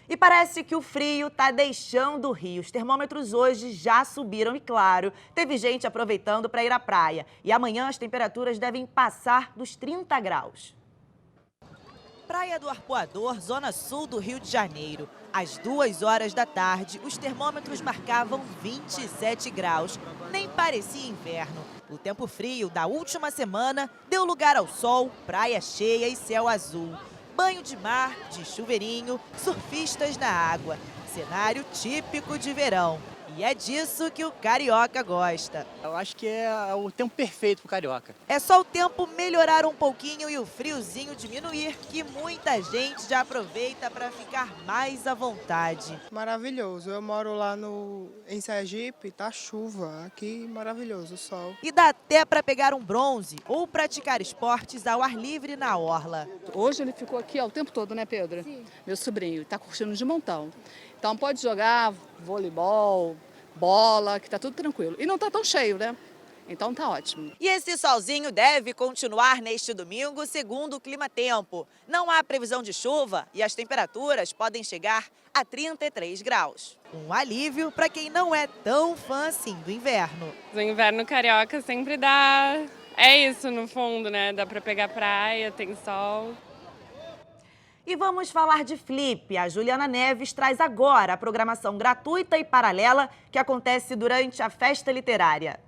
E parece que o frio está deixando o Rio. Os termômetros hoje já subiram e, claro, teve gente aproveitando para ir à praia. E amanhã as temperaturas devem passar dos 30 graus. Praia do Arpoador, zona sul do Rio de Janeiro. Às 2 horas da tarde, os termômetros marcavam 27 graus. Nem parecia inverno. O tempo frio da última semana deu lugar ao sol, praia cheia e céu azul. Banho de mar, de chuveirinho, surfistas na água. Cenário típico de verão. E é disso que o carioca gosta. Eu acho que é o tempo perfeito pro carioca. É só o tempo melhorar um pouquinho e o friozinho diminuir que muita gente já aproveita para ficar mais à vontade. Maravilhoso. Eu moro lá em Sergipe, tá chuva. Aqui maravilhoso, o sol. E dá até para pegar um bronze ou praticar esportes ao ar livre na orla. Hoje ele ficou aqui o tempo todo, né, Pedro? Sim. Meu sobrinho, está curtindo de montão. Então pode jogar voleibol, bola, que tá tudo tranquilo. E não tá tão cheio, né? Então tá ótimo. E esse solzinho deve continuar neste domingo, segundo o Climatempo. Não há previsão de chuva e as temperaturas podem chegar a 33 graus. Um alívio para quem não é tão fã assim do inverno. O inverno carioca sempre dá... É isso, no fundo, né? Dá para pegar praia, tem sol. E vamos falar de Flip. A Juliana Neves traz agora a programação gratuita e paralela que acontece durante a festa literária.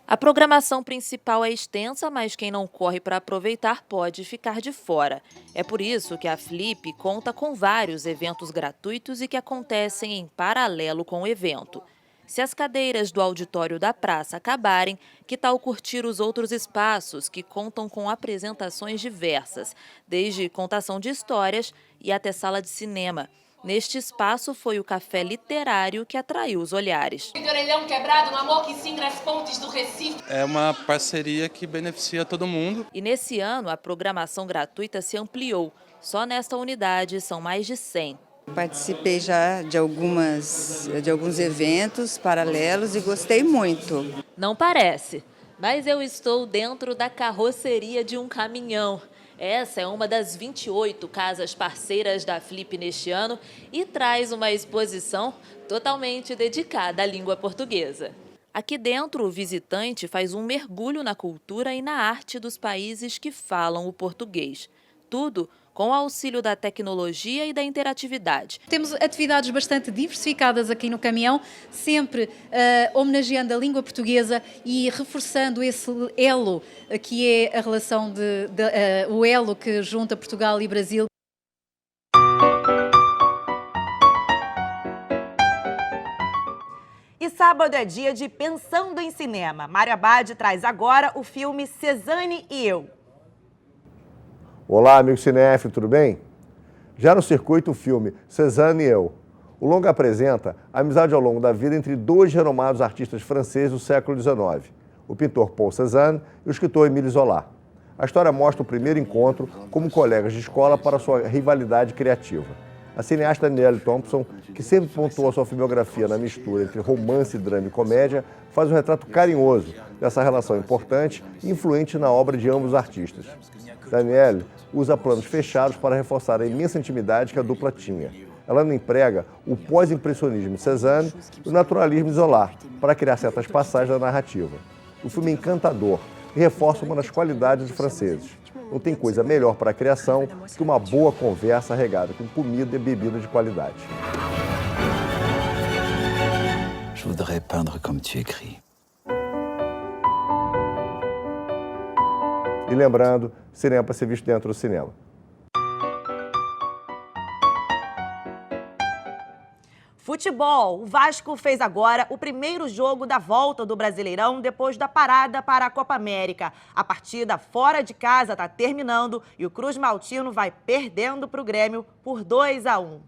A programação principal é extensa, mas quem não corre para aproveitar pode ficar de fora. É por isso que a Flip conta com vários eventos gratuitos e que acontecem em paralelo com o evento. Se as cadeiras do auditório da praça acabarem, que tal curtir os outros espaços que contam com apresentações diversas, desde contação de histórias e até sala de cinema. Neste espaço foi o café literário que atraiu os olhares. De orelhão quebrado, um amor que singra as pontes do Recife. É uma parceria que beneficia todo mundo. E nesse ano a programação gratuita se ampliou. Só nesta unidade são mais de 100. Participei já de alguns eventos paralelos e gostei muito. Não parece, mas eu estou dentro da carroceria de um caminhão. Essa é uma das 28 casas parceiras da Flip neste ano e traz uma exposição totalmente dedicada à língua portuguesa. Aqui dentro, o visitante faz um mergulho na cultura e na arte dos países que falam o português. Tudo com o auxílio da tecnologia e da interatividade. Temos atividades bastante diversificadas aqui no caminhão, sempre homenageando a língua portuguesa e reforçando esse elo que é a relação o elo que junta Portugal e Brasil. E sábado é dia de Pensando em Cinema. Mário Abad traz agora o filme Cezanne e Eu. Olá, amigo cinéfilo, tudo bem? Já no circuito, o filme Cezanne e Eu. O longa apresenta a amizade ao longo da vida entre dois renomados artistas franceses do século XIX, o pintor Paul Cézanne e o escritor Émile Zola. A história mostra o primeiro encontro como colegas de escola para sua rivalidade criativa. A cineasta Nelly Thompson, que sempre pontuou a sua filmografia na mistura entre romance, drama e comédia, faz um retrato carinhoso dessa relação importante e influente na obra de ambos os artistas. Danielle usa planos fechados para reforçar a imensa intimidade que a dupla tinha. Ela emprega o pós-impressionismo de Cézanne e o naturalismo de Zola para criar certas passagens da narrativa. O filme é encantador e reforça uma das qualidades dos franceses. Não tem coisa melhor para a criação que uma boa conversa regada com comida e bebida de qualidade. Je voudrais peindre comme tu écris. E lembrando, cinema para ser visto dentro do cinema. Futebol. O Vasco fez agora o primeiro jogo da volta do Brasileirão depois da parada para a Copa América. A partida fora de casa está terminando e o Cruz Maltino vai perdendo para o Grêmio por 2-1.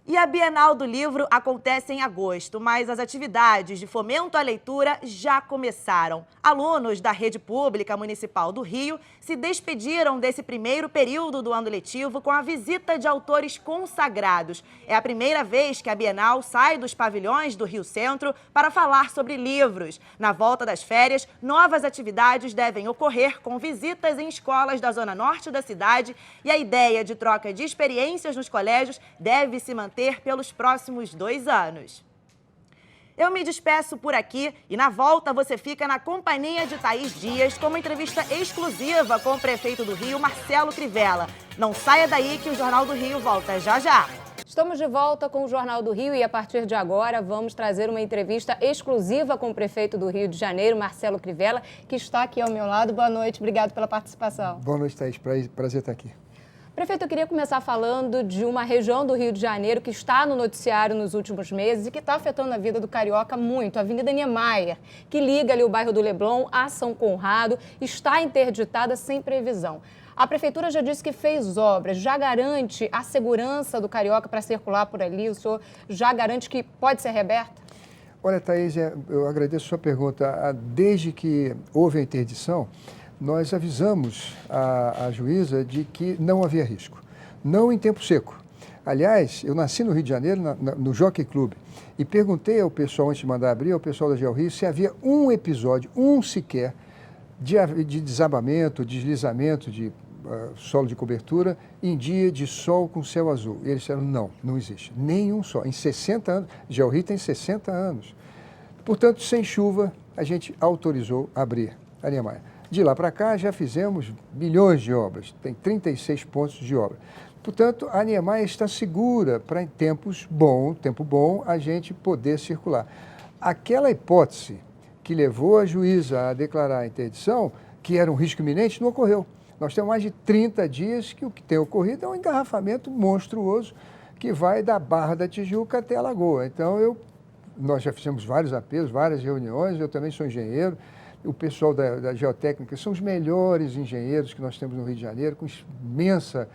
E a Bienal do Livro acontece em agosto, mas as atividades de fomento à leitura já começaram. Alunos da Rede Pública Municipal do Rio se despediram desse primeiro período do ano letivo com a visita de autores consagrados. É a primeira vez que a Bienal sai dos pavilhões do Rio Centro para falar sobre livros. Na volta das férias, novas atividades devem ocorrer com visitas em escolas da zona norte da cidade e a ideia de troca de experiências nos colégios deve se manter pelos próximos 2 anos. Eu me despeço por aqui e na volta você fica na companhia de Thaís Dias com uma entrevista exclusiva com o prefeito do Rio, Marcelo Crivella. Não saia daí que o Jornal do Rio volta já já. Estamos de volta com o Jornal do Rio e a partir de agora vamos trazer uma entrevista exclusiva com o prefeito do Rio de Janeiro, Marcelo Crivella, que está aqui ao meu lado. Boa noite, obrigado pela participação. Boa noite, Thaís. Prazer estar aqui. Prefeito, eu queria começar falando de uma região do Rio de Janeiro que está no noticiário nos últimos meses e que está afetando a vida do carioca muito. A Avenida Niemeyer, que liga ali o bairro do Leblon a São Conrado, está interditada sem previsão. A prefeitura já disse que fez obras, já garante a segurança do carioca para circular por ali? O senhor já garante que pode ser reaberta? Olha, Thaís, eu agradeço a sua pergunta. Desde que houve a interdição, nós avisamos a juíza de que não havia risco, não em tempo seco. Aliás, eu nasci no Rio de Janeiro, no Jockey Club, e perguntei ao pessoal, antes de mandar abrir, ao pessoal da GeoRio, se havia um episódio, sequer, de desabamento, deslizamento de solo de cobertura em dia de sol com céu azul. E eles disseram, não existe, nenhum só. Em 60 anos, GeoRio tem 60 anos. Portanto, sem chuva, a gente autorizou abrir a Niemeyer. De lá para cá, já fizemos milhões de obras, tem 36 pontos de obra. Portanto, a Niemeyer está segura para, em tempo bom, a gente poder circular. Aquela hipótese que levou a juíza a declarar a interdição, que era um risco iminente, não ocorreu. Nós temos mais de 30 dias que o que tem ocorrido é um engarrafamento monstruoso que vai da Barra da Tijuca até a Lagoa. Então, nós já fizemos vários apelos, várias reuniões, eu também sou engenheiro. O pessoal da Geotécnica são os melhores engenheiros que nós temos no Rio de Janeiro, com imensa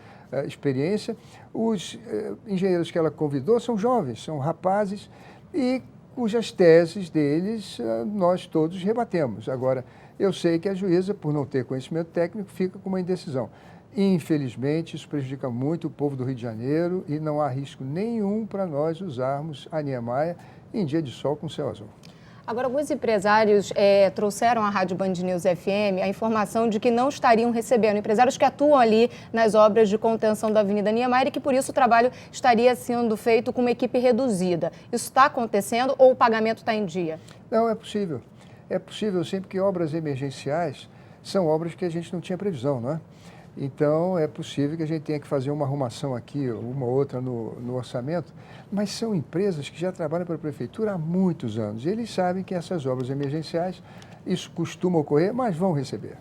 experiência. Os engenheiros que ela convidou são jovens, são rapazes, e cujas teses deles nós todos rebatemos. Agora, eu sei que a juíza, por não ter conhecimento técnico, fica com uma indecisão. Infelizmente, isso prejudica muito o povo do Rio de Janeiro e não há risco nenhum para nós usarmos a Niemeyer em dia de sol com céu azul. Agora, alguns empresários trouxeram à Rádio Band News FM a informação de que não estariam recebendo, empresários que atuam ali nas obras de contenção da Avenida Niemeyer e que, por isso, o trabalho estaria sendo feito com uma equipe reduzida. Isso está acontecendo ou o pagamento está em dia? Não, é possível. É possível sempre que obras emergenciais são obras que a gente não tinha previsão, não é? Então, é possível que a gente tenha que fazer uma arrumação aqui, uma outra no orçamento, mas são empresas que já trabalham para a prefeitura há muitos anos. E eles sabem que essas obras emergenciais, isso costuma ocorrer, mas vão receber.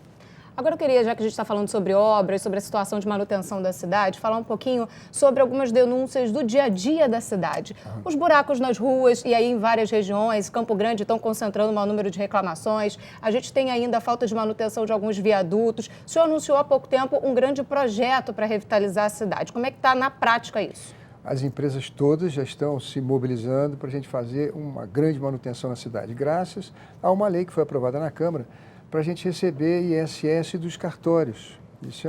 Agora eu queria, já que a gente está falando sobre obras, sobre a situação de manutenção da cidade, falar um pouquinho sobre algumas denúncias do dia a dia da cidade. Os buracos nas ruas e aí em várias regiões, Campo Grande estão concentrando o maior número de reclamações. A gente tem ainda a falta de manutenção de alguns viadutos. O senhor anunciou há pouco tempo um grande projeto para revitalizar a cidade. Como é que está na prática isso? As empresas todas já estão se mobilizando para a gente fazer uma grande manutenção na cidade, graças a uma lei que foi aprovada na Câmara, para a gente receber ISS dos cartórios. Isso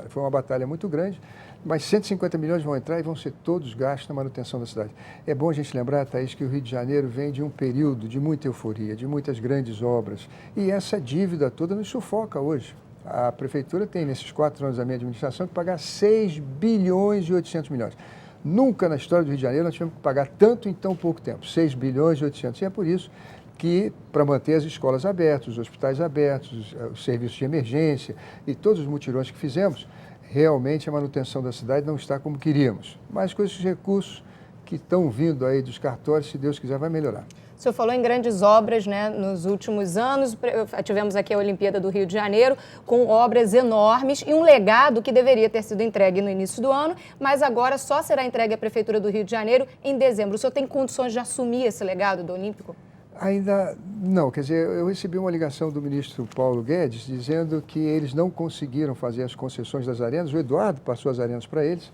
foi uma batalha muito grande, mas 150 milhões vão entrar e vão ser todos gastos na manutenção da cidade. É bom a gente lembrar, Thaís, que o Rio de Janeiro vem de um período de muita euforia, de muitas grandes obras, e essa dívida toda nos sufoca hoje. A prefeitura tem, nesses 4 anos da minha administração, que pagar 6 bilhões e 800 milhões. Nunca na história do Rio de Janeiro nós tivemos que pagar tanto em tão pouco tempo, 6 bilhões e 800. E é por isso que, para manter as escolas abertas, os hospitais abertos, os serviços de emergência e todos os mutirões que fizemos, realmente a manutenção da cidade não está como queríamos. Mas com esses recursos que estão vindo aí dos cartórios, se Deus quiser, vai melhorar. O senhor falou em grandes obras, né, nos últimos anos. Tivemos aqui a Olimpíada do Rio de Janeiro, com obras enormes e um legado que deveria ter sido entregue no início do ano, mas agora só será entregue à Prefeitura do Rio de Janeiro em dezembro. O senhor tem condições de assumir esse legado do Olímpico? Ainda não, quer dizer, eu recebi uma ligação do ministro Paulo Guedes dizendo que eles não conseguiram fazer as concessões das arenas, o Eduardo passou as arenas para eles,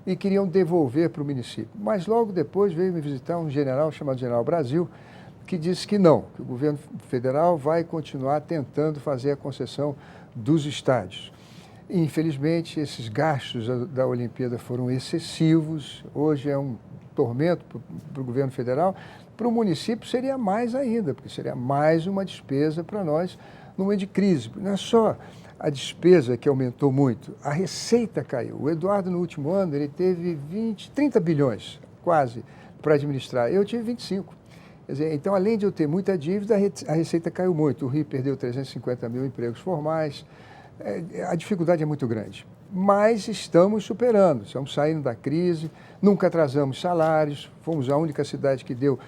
e queriam devolver para o município. Mas logo depois veio me visitar um general chamado General Brasil, que disse que não, que o governo federal vai continuar tentando fazer a concessão dos estádios. Infelizmente, esses gastos da Olimpíada foram excessivos, hoje é um tormento para o governo federal, para o município seria mais ainda, porque seria mais uma despesa para nós no momento de crise. Não é só a despesa que aumentou muito, a receita caiu. O Eduardo, no último ano, ele teve 30 bilhões, quase, para administrar. Eu tive 25. Quer dizer, então, além de eu ter muita dívida, a receita caiu muito. O Rio perdeu 350 mil empregos formais. A dificuldade é muito grande. Mas estamos superando, estamos saindo da crise, nunca atrasamos salários, fomos a única cidade que deu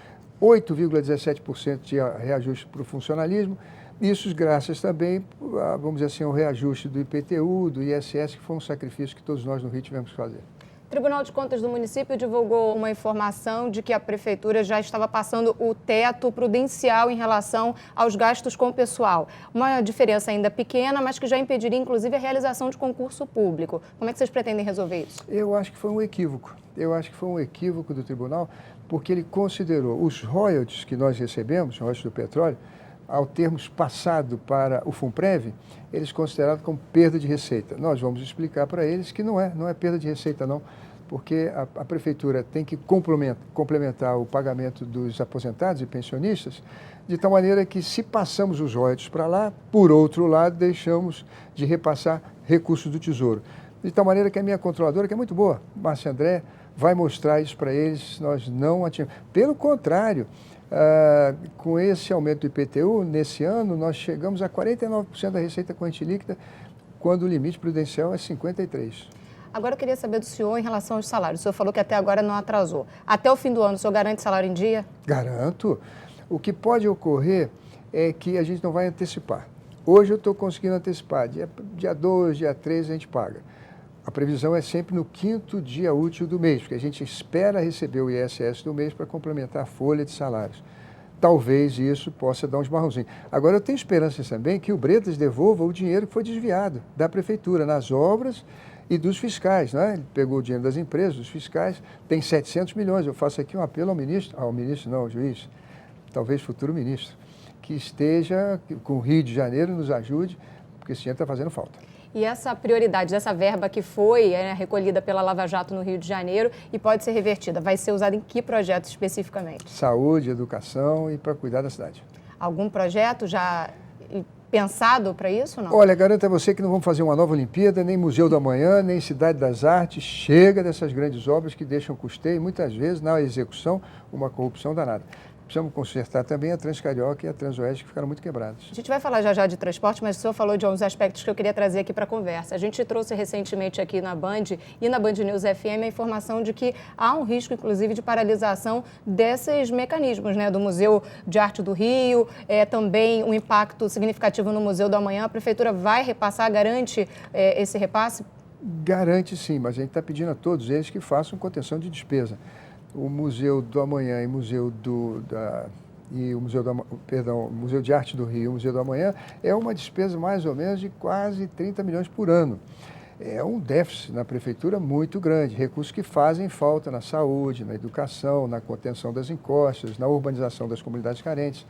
8,17% de reajuste para o funcionalismo. Isso graças também, vamos dizer assim, ao reajuste do IPTU, do ISS, que foi um sacrifício que todos nós no Rio tivemos que fazer. O Tribunal de Contas do município divulgou uma informação de que a prefeitura já estava passando o teto prudencial em relação aos gastos com o pessoal. Uma diferença ainda pequena, mas que já impediria, inclusive, a realização de concurso público. Como é que vocês pretendem resolver isso? Eu acho que foi um equívoco. Eu acho que foi um equívoco do tribunal, porque ele considerou os royalties que nós recebemos, royalties do petróleo, ao termos passado para o FUNPREV, eles consideraram como perda de receita. Nós vamos explicar para eles que não é perda de receita não, porque a prefeitura tem que complementar o pagamento dos aposentados e pensionistas, de tal maneira que se passamos os royalties para lá, por outro lado, deixamos de repassar recursos do Tesouro. De tal maneira que a minha controladora, que é muito boa, Márcia André, vai mostrar isso para eles, nós não atingimos. Pelo contrário, com esse aumento do IPTU, nesse ano, nós chegamos a 49% da receita corrente líquida, quando o limite prudencial é 53%. Agora eu queria saber do senhor em relação aos salários. O senhor falou que até agora não atrasou. Até o fim do ano, o senhor garante salário em dia? Garanto. O que pode ocorrer é que a gente não vai antecipar. Hoje eu estou conseguindo antecipar. Dia 2, dia 3 a gente paga. A previsão é sempre no 5º dia útil do mês, porque a gente espera receber o ISS do mês para complementar a folha de salários. Talvez isso possa dar uns marronzinhos. Agora, eu tenho esperança também que o Bretas devolva o dinheiro que foi desviado da prefeitura nas obras e dos fiscais, né? Ele pegou o dinheiro das empresas, dos fiscais, tem 700 milhões. Eu faço aqui um apelo ao juiz, talvez futuro ministro, que esteja com o Rio de Janeiro, nos ajude, porque esse dinheiro está fazendo falta. E essa prioridade dessa verba que foi recolhida pela Lava Jato no Rio de Janeiro e pode ser revertida, vai ser usada em que projeto especificamente? Saúde, educação e para cuidar da cidade. Algum projeto já pensado para isso, não? Olha, garanto a você que não vamos fazer uma nova Olimpíada, nem Museu do Amanhã, nem Cidade das Artes. Chega dessas grandes obras que deixam custeio, muitas vezes, na execução, uma corrupção danada. Precisamos consertar também a Transcarioca e a Transoeste, que ficaram muito quebradas. A gente vai falar já de transporte, mas o senhor falou de alguns aspectos que eu queria trazer aqui para a conversa. A gente trouxe recentemente aqui na Band e na Band News FM a informação de que há um risco, inclusive, de paralisação desses mecanismos, né? Do Museu de Arte do Rio, também um impacto significativo no Museu do Amanhã. A Prefeitura vai repassar, garante esse repasse? Garante sim, mas a gente está pedindo a todos eles que façam contenção de despesa. O Museu do Amanhã e o Museu Museu de Arte do Rio e o Museu do Amanhã é uma despesa mais ou menos de quase 30 milhões por ano. É um déficit na prefeitura muito grande, recursos que fazem falta na saúde, na educação, na contenção das encostas, na urbanização das comunidades carentes.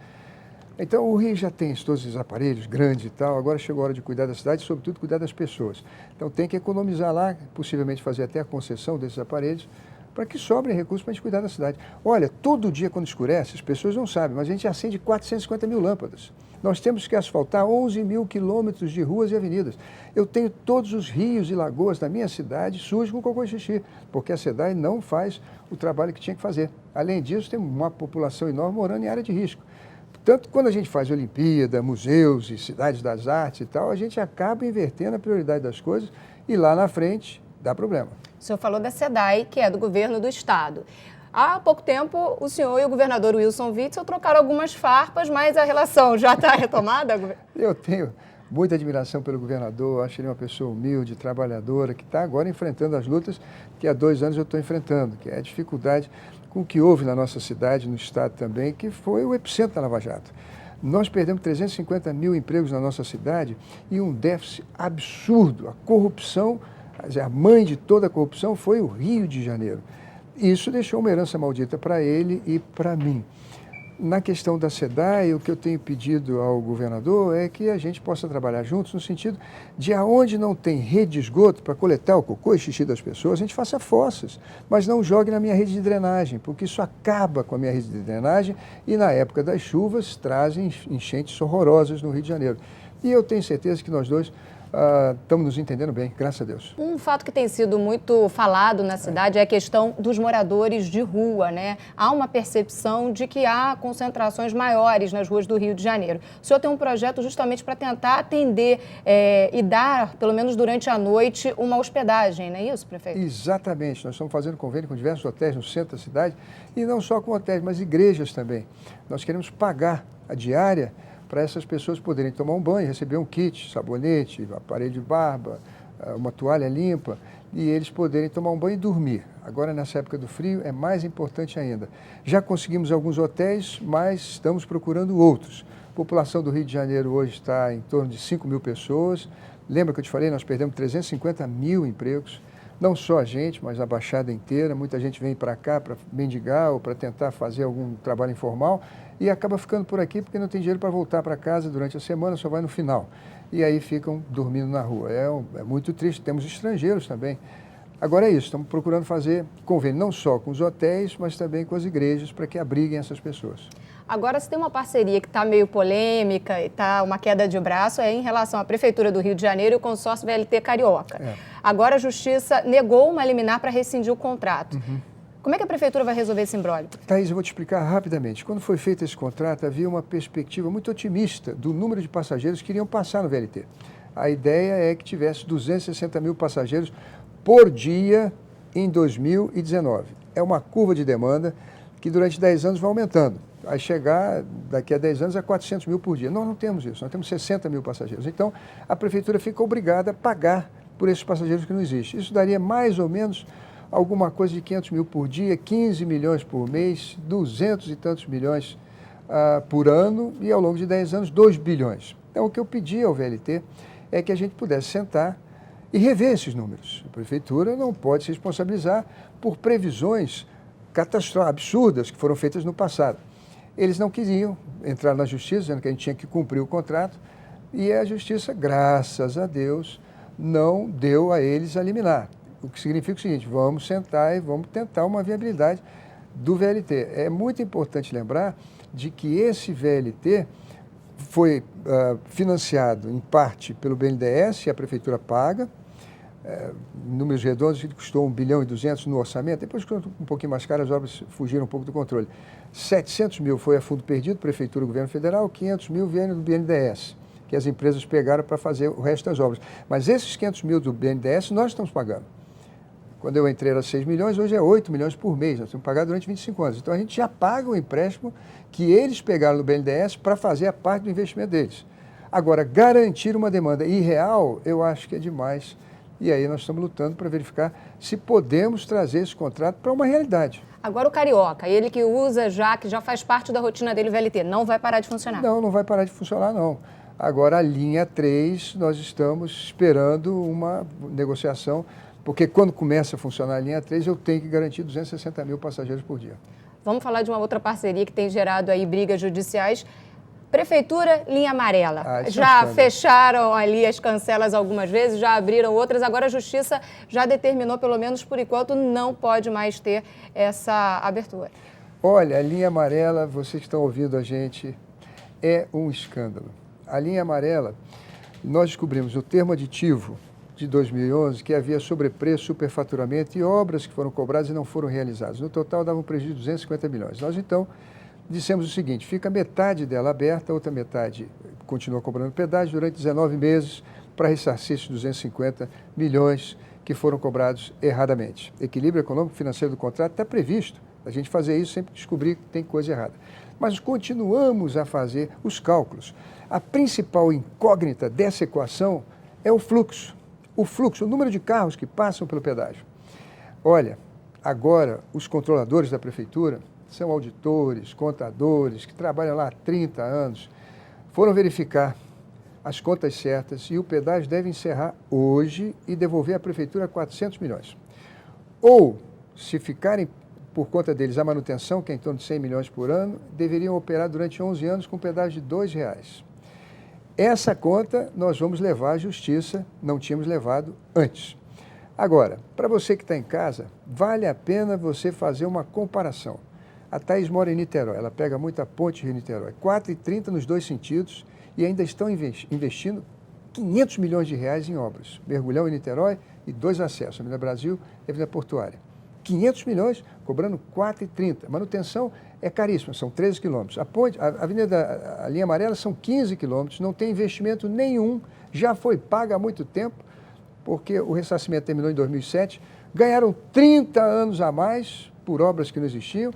Então, o Rio já tem todos esses aparelhos grandes e tal, agora chegou a hora de cuidar da cidade e, sobretudo, cuidar das pessoas. Então, tem que economizar lá, possivelmente fazer até a concessão desses aparelhos, para que sobrem recursos para a gente cuidar da cidade. Olha, todo dia quando escurece, as pessoas não sabem, mas a gente acende 450 mil lâmpadas. Nós temos que asfaltar 11 mil quilômetros de ruas e avenidas. Eu tenho todos os rios e lagoas da minha cidade sujos com cocô e xixi, porque a SEDAI não faz o trabalho que tinha que fazer. Além disso, tem uma população enorme morando em área de risco. Portanto, quando a gente faz Olimpíada, museus e cidades das artes e tal, a gente acaba invertendo a prioridade das coisas e lá na frente dá problema. O senhor falou da SEDAI, que é do governo do estado. Há pouco tempo, o senhor e o governador Wilson Witzel trocaram algumas farpas, mas a relação já está retomada? Eu tenho muita admiração pelo governador, acho ele uma pessoa humilde, trabalhadora, que está agora enfrentando as lutas que há 2 anos eu estou enfrentando, que é a dificuldade com o que houve na nossa cidade, no estado também, que foi o epicentro da Lava Jato. Nós perdemos 350 mil empregos na nossa cidade e um déficit absurdo, a corrupção A mãe de toda a corrupção foi o Rio de Janeiro. Isso deixou uma herança maldita para ele e para mim. Na questão da SEDAI, o que eu tenho pedido ao governador é que a gente possa trabalhar juntos no sentido de aonde não tem rede de esgoto para coletar o cocô e xixi das pessoas, a gente faça fossas, mas não jogue na minha rede de drenagem, porque isso acaba com a minha rede de drenagem e na época das chuvas trazem enchentes horrorosas no Rio de Janeiro. E eu tenho certeza que nós dois estamos nos entendendo bem, graças a Deus. Um fato que tem sido muito falado na cidade é a questão dos moradores de rua, né? Há uma percepção de que há concentrações maiores nas ruas do Rio de Janeiro. O senhor tem um projeto justamente para tentar atender e dar, pelo menos durante a noite, uma hospedagem, não é isso, prefeito? Exatamente. Nós estamos fazendo convênio com diversos hotéis no centro da cidade e não só com hotéis, mas igrejas também. Nós queremos pagar a diária para essas pessoas poderem tomar um banho, receber um kit, sabonete, aparelho de barba, uma toalha limpa, e eles poderem tomar um banho e dormir. Agora, nessa época do frio, é mais importante ainda. Já conseguimos alguns hotéis, mas estamos procurando outros. A população do Rio de Janeiro hoje está em torno de 5 mil pessoas. Lembra que eu te falei, nós perdemos 350 mil empregos. Não só a gente, mas a Baixada inteira. Muita gente vem para cá para mendigar ou para tentar fazer algum trabalho informal e acaba ficando por aqui porque não tem dinheiro para voltar para casa durante a semana, só vai no final. E aí ficam dormindo na rua. É muito triste. Temos estrangeiros também. Agora é isso, estamos procurando fazer convênio não só com os hotéis, mas também com as igrejas para que abriguem essas pessoas. Agora, se tem uma parceria que está meio polêmica e está uma queda de braço, é em relação à Prefeitura do Rio de Janeiro e o consórcio VLT Carioca. Agora a Justiça negou uma liminar para rescindir o contrato. Como é que a Prefeitura vai resolver esse imbróglio? Thaís, eu vou te explicar rapidamente. Quando foi feito esse contrato, havia uma perspectiva muito otimista do número de passageiros que iriam passar no VLT. A ideia é que tivesse 260 mil passageiros por dia em 2019. É uma curva de demanda que durante 10 anos vai aumentando. Vai chegar, daqui a 10 anos, a 400 mil por dia. Nós não temos isso, nós temos 60 mil passageiros. Então, a Prefeitura fica obrigada a pagar por esses passageiros que não existem. Isso daria mais ou menos alguma coisa de 500 mil por dia, 15 milhões por mês, 200 e tantos milhões por ano e, ao longo de 10 anos, 2 bilhões. Então, o que eu pedi ao VLT é que a gente pudesse sentar e rever esses números. A Prefeitura não pode se responsabilizar por previsões catastróficas, absurdas, que foram feitas no passado. Eles não queriam entrar na Justiça, dizendo que a gente tinha que cumprir o contrato, e a Justiça, graças a Deus, não deu a eles a liminar. O que significa o seguinte, vamos sentar e vamos tentar uma viabilidade do VLT. É muito importante lembrar de que esse VLT foi financiado, em parte, pelo BNDES, e a Prefeitura paga, números redondos, que custou 1 bilhão e 200 no orçamento, depois ficou um pouquinho mais caro, as obras fugiram um pouco do controle. 700 mil foi a fundo perdido, Prefeitura e Governo Federal, 500 mil vieram do BNDES, que as empresas pegaram para fazer o resto das obras. Mas esses 500 mil do BNDES nós estamos pagando. Quando eu entrei era 6 milhões, hoje é 8 milhões por mês, nós temos que pagar durante 25 anos. Então a gente já paga o empréstimo que eles pegaram no BNDES para fazer a parte do investimento deles. Agora, garantir uma demanda irreal, eu acho que é demais. E aí nós estamos lutando para verificar se podemos trazer esse contrato para uma realidade. Agora o Carioca, ele que usa já, que já faz parte da rotina dele, o VLT, não vai parar de funcionar? Não, não vai parar de funcionar, não. Agora a linha 3, nós estamos esperando uma negociação, porque quando começa a funcionar a linha 3, eu tenho que garantir 260 mil passageiros por dia. Vamos falar de uma outra parceria que tem gerado aí brigas judiciais. Prefeitura, linha amarela. Já fecharam ali as cancelas algumas vezes, já abriram outras. Agora a Justiça já determinou, pelo menos por enquanto, não pode mais ter essa abertura. Olha, a linha amarela, vocês que estão ouvindo a gente, é um escândalo. A linha amarela, nós descobrimos no termo aditivo de 2011 que havia sobrepreço, superfaturamento e obras que foram cobradas e não foram realizadas. No total, dava um prejuízo de 250 milhões. Nós, então, dissemos o seguinte, fica metade dela aberta, a outra metade continua cobrando pedágio durante 19 meses para ressarcir esses 250 milhões que foram cobrados erradamente. Equilíbrio econômico e financeiro do contrato está previsto. A gente fazer isso sempre descobrir que tem coisa errada. Mas continuamos a fazer os cálculos. A principal incógnita dessa equação é o fluxo. O fluxo, o número de carros que passam pelo pedágio. Olha, agora os controladores da Prefeitura são auditores, contadores, que trabalham lá há 30 anos, foram verificar as contas certas e o pedágio deve encerrar hoje e devolver à Prefeitura 400 milhões. Ou, se ficarem por conta deles a manutenção, que é em torno de 100 milhões por ano, deveriam operar durante 11 anos com pedágio de R$ 2,00. Essa conta nós vamos levar à Justiça, não tínhamos levado antes. Agora, para você que está em casa, vale a pena você fazer uma comparação. A Thaís mora em Niterói, ela pega muita ponte Rio-Niterói, 4,30 nos dois sentidos, e ainda estão investindo 500 milhões de reais em obras. Mergulhão em Niterói e 2 acessos, Avenida Brasil e Avenida Portuária. 500 milhões, cobrando 4,30. Manutenção é caríssima, são 13 quilômetros. A linha amarela são 15 quilômetros, não tem investimento nenhum, já foi paga há muito tempo, porque o ressarcimento terminou em 2007, ganharam 30 anos a mais por obras que não existiam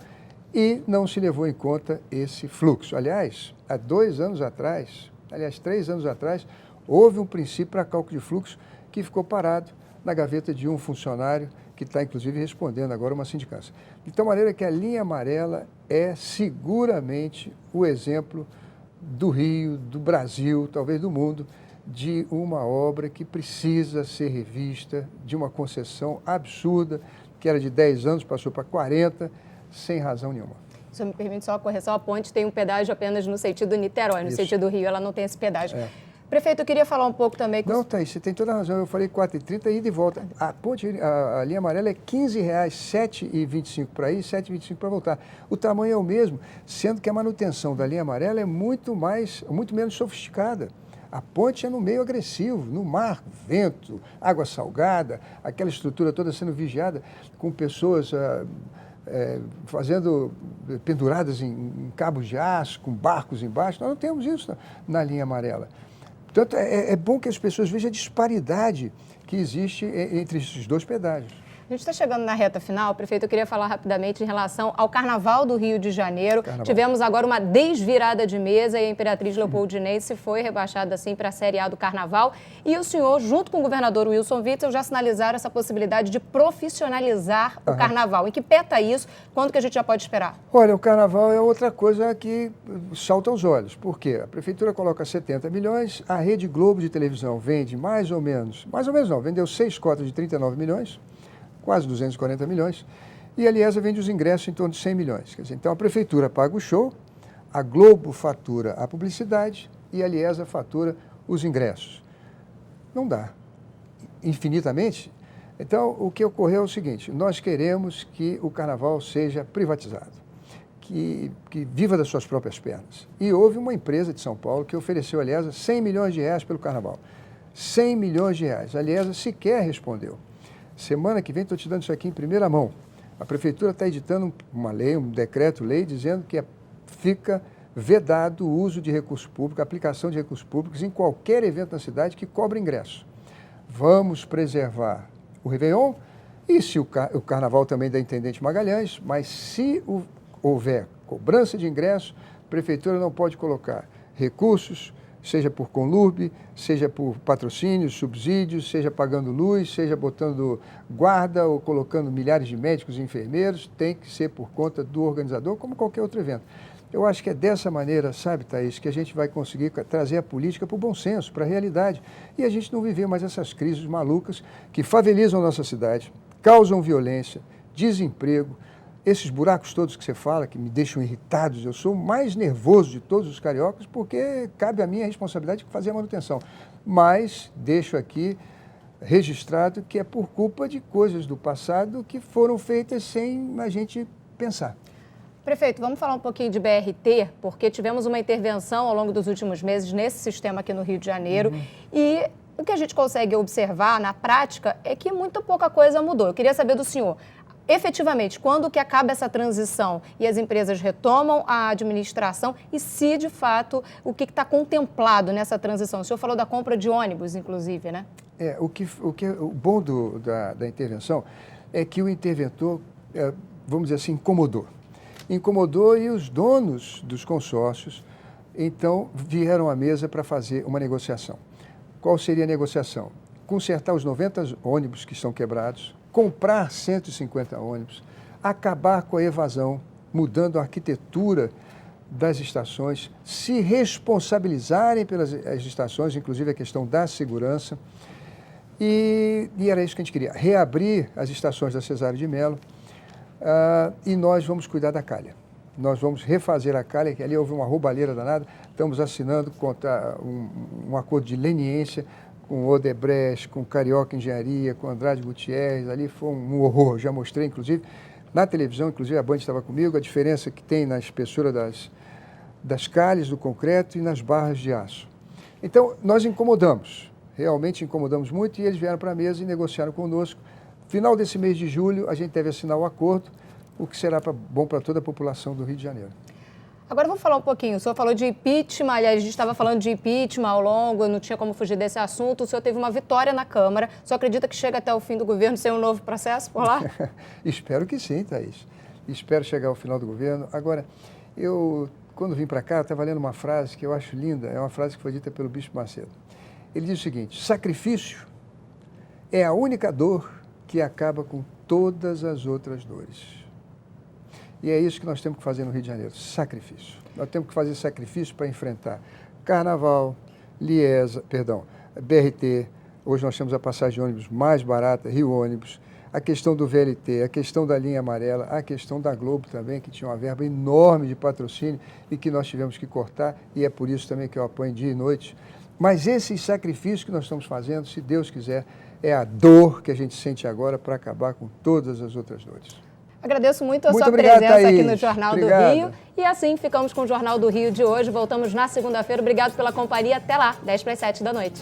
e não se levou em conta esse fluxo. Aliás, há 3 anos atrás, houve um princípio para cálculo de fluxo que ficou parado na gaveta de um funcionário que está, inclusive, respondendo agora uma sindicância. De tal maneira que a linha amarela é seguramente o exemplo do Rio, do Brasil, talvez do mundo, de uma obra que precisa ser revista, de uma concessão absurda, que era de 10 anos, passou para 40, sem razão nenhuma. Se me permite só a correção, a ponte tem um pedágio apenas no sentido Niterói, no sentido do Rio, ela não tem esse pedágio. Prefeito, eu queria falar um pouco também... Não, Thaís, você tem toda a razão. Eu falei 4,30 ida e volta. A linha amarela é R$ 15,00, 7,25 para ir, 7,25 para voltar. O tamanho é o mesmo, sendo que a manutenção da linha amarela é muito menos sofisticada. A ponte é no meio agressivo, no mar, vento, água salgada, aquela estrutura toda sendo vigiada, com pessoas penduradas em cabos de aço, com barcos embaixo. Nós não temos isso na linha amarela. Portanto, é bom que as pessoas vejam a disparidade que existe entre esses dois pedágios. A gente está chegando na reta final, prefeito, eu queria falar rapidamente em relação ao Carnaval do Rio de Janeiro. Tivemos agora uma desvirada de mesa e a Imperatriz Leopoldinense foi rebaixada assim para a Série A do Carnaval. E o senhor, junto com o governador Wilson Witzel, já sinalizaram essa possibilidade de profissionalizar o Carnaval. Em que pé está isso? Quando que a gente já pode esperar? Olha, o Carnaval é outra coisa que salta aos olhos. Por quê? A Prefeitura coloca 70 milhões, a Rede Globo de televisão vende mais ou menos não, vendeu 6 cotas de 39 milhões, quase 240 milhões, e a Liesa vende os ingressos em torno de 100 milhões. Quer dizer, então a Prefeitura paga o show, a Globo fatura a publicidade e a Liesa fatura os ingressos. Não dá. Infinitamente. Então, o que ocorreu é o seguinte, nós queremos que o Carnaval seja privatizado, que viva das suas próprias pernas. E houve uma empresa de São Paulo que ofereceu à Liesa 100 milhões de reais pelo Carnaval. 100 milhões de reais. A Liesa sequer respondeu. Semana que vem, estou te dando isso aqui em primeira mão. A Prefeitura está editando uma lei, um decreto-lei, dizendo que fica vedado o uso de recurso público, a aplicação de recursos públicos em qualquer evento na cidade que cobre ingresso. Vamos preservar o Réveillon e se o Carnaval também da Intendente Magalhães, mas se houver cobrança de ingresso, a Prefeitura não pode colocar recursos, seja por conlubre, seja por patrocínios, subsídios, seja pagando luz, seja botando guarda ou colocando milhares de médicos e enfermeiros, tem que ser por conta do organizador, como qualquer outro evento. Eu acho que é dessa maneira, sabe, Thaís, que a gente vai conseguir trazer a política para o bom senso, para a realidade, e a gente não viver mais essas crises malucas que favelizam a nossa cidade, causam violência, desemprego, esses buracos todos que você fala, que me deixam irritados, eu sou o mais nervoso de todos os cariocas, porque cabe a minha responsabilidade de fazer a manutenção. Mas deixo aqui registrado que é por culpa de coisas do passado que foram feitas sem a gente pensar. Prefeito, vamos falar um pouquinho de BRT, porque tivemos uma intervenção ao longo dos últimos meses nesse sistema aqui no Rio de Janeiro e o que a gente consegue observar na prática é que muito pouca coisa mudou. Eu queria saber do senhor, efetivamente, quando que acaba essa transição e as empresas retomam a administração e se, de fato, o que está contemplado nessa transição? O senhor falou da compra de ônibus, inclusive, né? O bom da intervenção é que o interventor, vamos dizer assim, incomodou e os donos dos consórcios, então, vieram à mesa para fazer uma negociação. Qual seria a negociação? Consertar os 90 ônibus que estão quebrados, comprar 150 ônibus, acabar com a evasão, mudando a arquitetura das estações, se responsabilizarem pelas as estações, inclusive a questão da segurança. E era isso que a gente queria, reabrir as estações da Cesário de Mello, e nós vamos cuidar da calha. Nós vamos refazer a calha, que ali houve uma roubalheira danada, estamos assinando um acordo de leniência com Odebrecht, com Carioca Engenharia, com Andrade Gutierrez, ali foi um horror, já mostrei inclusive na televisão, inclusive a Band estava comigo, a diferença que tem na espessura das calhas do concreto e nas barras de aço. Então, nós incomodamos, realmente incomodamos muito, e eles vieram para a mesa e negociaram conosco. Final desse mês de julho, a gente deve assinar o acordo, o que será bom para toda a população do Rio de Janeiro. Agora vamos falar um pouquinho. O senhor falou de impeachment, aliás, a gente estava falando de impeachment ao longo, não tinha como fugir desse assunto. O senhor teve uma vitória na Câmara. O senhor acredita que chega até o fim do governo sem um novo processo por lá? Espero que sim, Thaís. Espero chegar ao final do governo. Agora, quando vim para cá, estava lendo uma frase que eu acho linda, é uma frase que foi dita pelo Bispo Macedo. Ele diz o seguinte: sacrifício é a única dor que acaba com todas as outras dores. E é isso que nós temos que fazer no Rio de Janeiro, sacrifício. Nós temos que fazer sacrifício para enfrentar Carnaval, BRT, hoje nós temos a passagem de ônibus mais barata, Rio Ônibus, a questão do VLT, a questão da linha amarela, a questão da Globo também, que tinha uma verba enorme de patrocínio e que nós tivemos que cortar, e é por isso também que eu apoio dia e noite. Mas esses sacrifícios que nós estamos fazendo, se Deus quiser, é a dor que a gente sente agora para acabar com todas as outras dores. Agradeço muito a sua obrigado, presença Thaís. aqui no Jornal Obrigado. do Rio. E assim ficamos com o Jornal do Rio de hoje. Voltamos na segunda-feira. Obrigado pela companhia. Até lá, 6:50 da noite.